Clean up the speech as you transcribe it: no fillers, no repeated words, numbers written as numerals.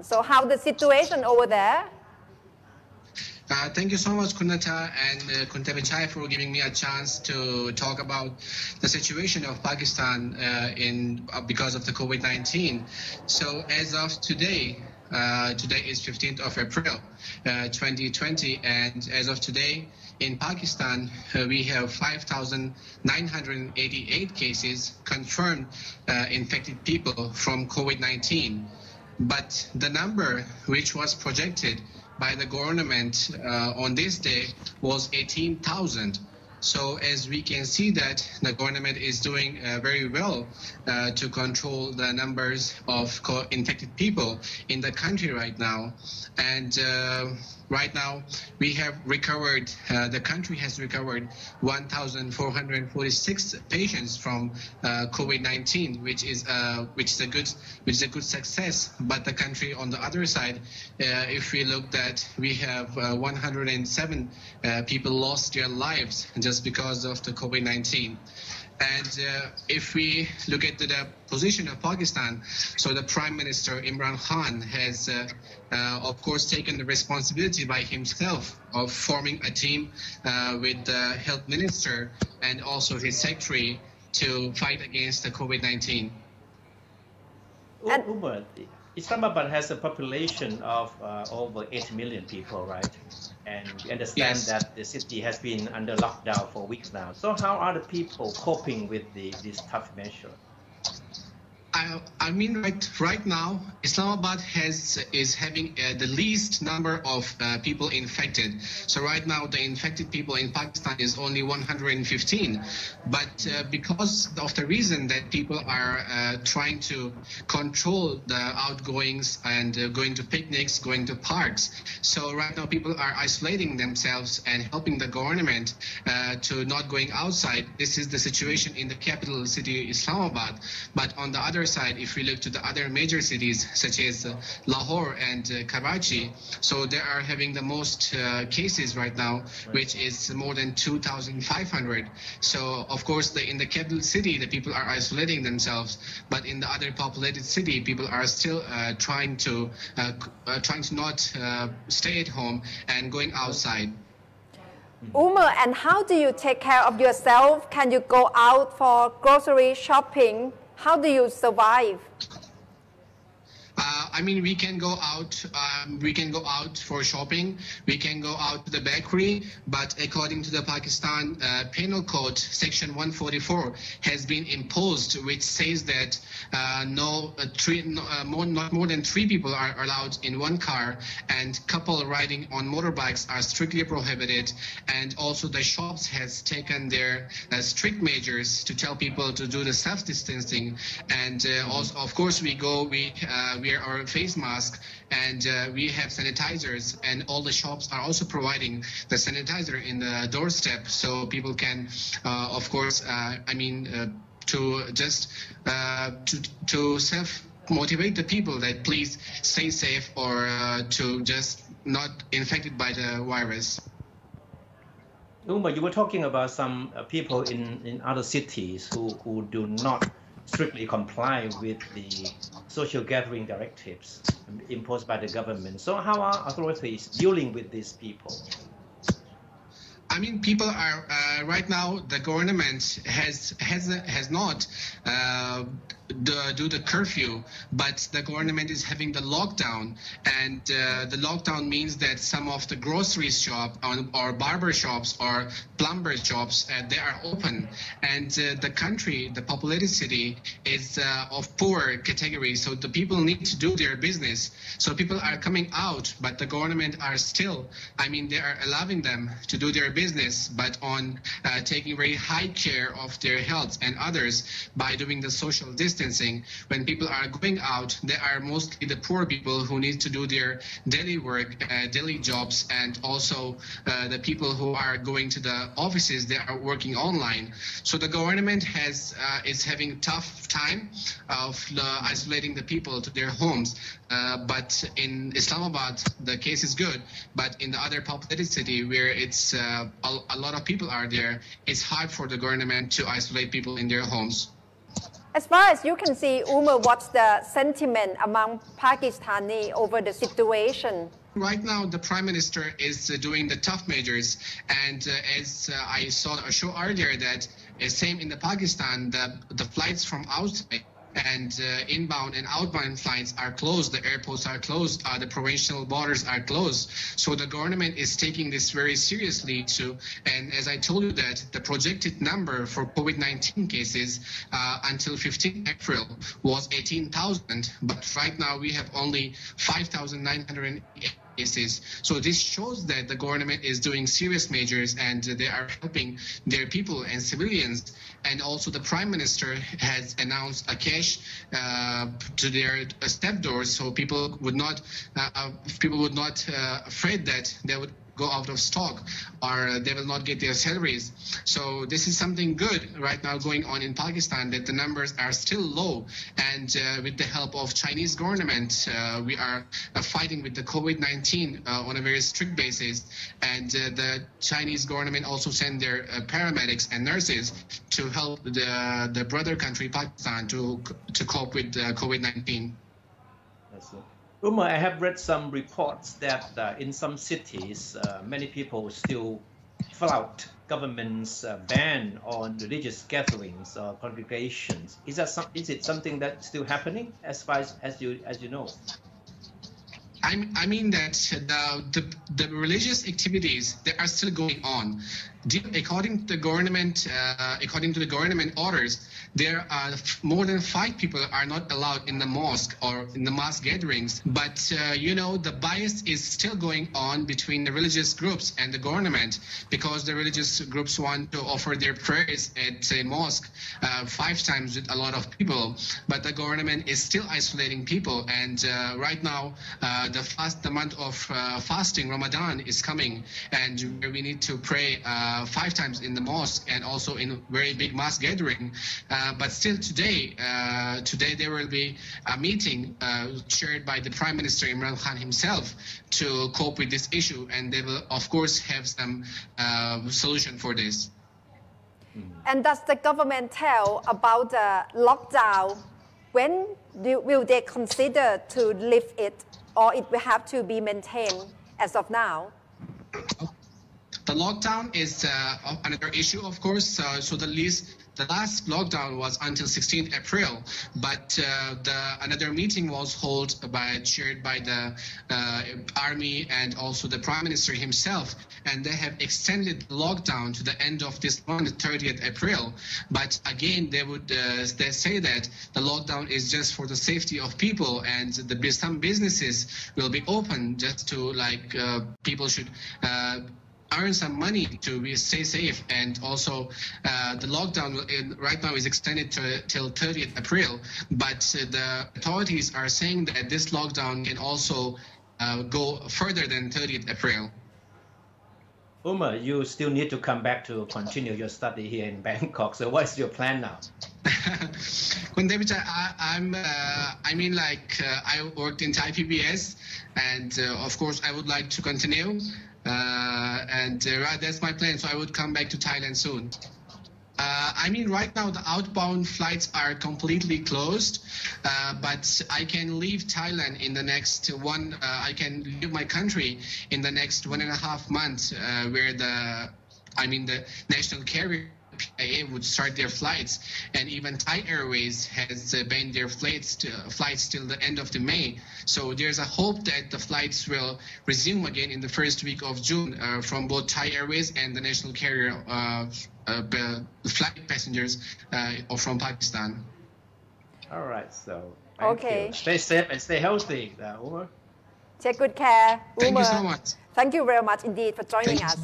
So how the situation over there? Thank you so much, Kunata and Kuntabichai, for giving me a chance to talk about the situation of Pakistan because of the COVID-19. So as of today, today is 15th of April, 2020, and as of today in Pakistan, we have 5,988 cases confirmed infected people from COVID-19. But the number which was projected by the government on this day was 18,000. So as we can see that the government is doing very well to control the numbers of infected people in the country right now. And right now we have recovered, the country has recovered 1,446 patients from COVID-19, which is a good success. But the country on the other side, if we look that we have 107 people lost their lives just because of the COVID-19. And if we look at the position of Pakistan, so the Prime Minister Imran Khan has, of course, taken the responsibility by himself of forming a team with the Health Minister and also his secretary to fight against the COVID-19. Umer, Islamabad has a population of over 8 million people, right? And we understand that the city has been under lockdown for weeks now. So how are the people coping with this tough measure? I mean, right now, Islamabad is having the least number of people infected. So right now, the infected people in Pakistan is only 115. But because of the reason that people are trying to control the outgoings and going to picnics, going to parks. So right now, people are isolating themselves and helping the government to not going outside. This is the situation in the capital city, Islamabad. But on the other side, if we look to the other major cities such as Lahore and Karachi, so they are having the most cases right now, which is more than 2,500. So of course, in the capital city, the people are isolating themselves, but in the other populated city, people are still trying to not stay at home and going outside. Umer, and how do you take care of yourself? Can you go out for grocery shopping? How do you survive? I mean, we can go out. We can go out for shopping. We can go out to the bakery. But according to the Pakistan Penal Code, Section 144 has been imposed, which says that not more than 3 people are allowed in one car, and couple riding on motorbikes are strictly prohibited. And also, the shops has taken their strict measures to tell people to do the self-distancing. And also, of course, we wear our face mask, and we have sanitizers, and all the shops are also providing the sanitizer in the doorstep, so people can, of course, to self-motivate the people that please stay safe or to just not infected by the virus. Umer, you were talking about some people in other cities who do not strictly comply with the social gathering directives imposed by the government. So how are authorities dealing with these people? I mean, people are right now. The government has not do the curfew, but the government is having the lockdown, and the lockdown means that some of the grocery shop or barber shops or plumber shops they are open, and the country, the populated city, is of poor category, so the people need to do their business. So people are coming out, but the government are still, they are allowing them to do their business, but on taking very high care of their health and others by doing the social distancing. When people are going out, they are mostly the poor people who need to do their daily work, daily jobs, and also the people who are going to the offices, they are working online. So the government is having tough time of isolating the people to their homes. But in Islamabad, the case is good. But in the other populated city where it's a lot of people are there, it's hard for the government to isolate people in their homes. As far as you can see, Umer, what's the sentiment among Pakistani over the situation? Right now, the Prime Minister is doing the tough measures, and as I saw a show earlier that same in the Pakistan, the flights from outside and inbound and outbound flights are closed, the airports are closed, the provincial borders are closed. So the government is taking this very seriously too. And as I told you that the projected number for COVID-19 cases until 15 April was 18,000, but right now we have only 5,908 cases. So this shows that the government is doing serious measures and they are helping their people and civilians. And also the Prime Minister has announced a cash to their step doors, so people would not afraid that they would go out of stock or they will not get their salaries. So this is something good right now going on in Pakistan, that the numbers are still low, and with the help of Chinese government we are fighting with the COVID-19 on a very strict basis, and the Chinese government also send their paramedics and nurses to help the brother country Pakistan to cope with COVID-19. Umer, I have read some reports that in some cities, many people still flout government's ban on religious gatherings or congregations. Is it something that's still happening as far as you know? I mean that the religious activities, they are still going on. According to the government orders, there are more than 5 people are not allowed in the mosque or in the mass gatherings. But the bias is still going on between the religious groups and the government, because the religious groups want to offer their prayers at a mosque 5 times with a lot of people, but the government is still isolating people. And right now, the month of fasting, Ramadan, is coming, and we need to pray 5 times in the mosque and also in very big mass gathering. But still today there will be a meeting chaired by the Prime Minister Imran Khan himself to cope with this issue, and they will of course have some solution for this. And does the government tell about the lockdown? When will they consider to lift it, or it will have to be maintained as of now? The lockdown is another issue, of course. So the last lockdown was until 16th April, but another meeting was chaired by the army and also the Prime Minister himself, and they have extended the lockdown to the end of this month, 30th April. But again, they say that the lockdown is just for the safety of people, and some businesses will be open just to people should earn some money to stay safe. And also the lockdown right now is extended till 30th April, but the authorities are saying that this lockdown can also go further than 30th April. Umer, you still need to come back to continue your study here in Bangkok. So what's your plan now? I worked in ThaiPBS, and of course I would like to continue. That's my plan. So I would come back to Thailand soon. Right now the outbound flights are completely closed, but I can leave Thailand in the next I can leave my country in the next 1.5 months, where the national carrier PIA would start their flights, and even Thai Airways has banned their flights till the end of May. So there's a hope that the flights will resume again in the first week of June from both Thai Airways and the national carrier flight passengers from Pakistan. All right, so thank you. Stay safe and stay healthy, Umer. Take good care, Umer. Thank you so much. Thank you very much indeed for joining us.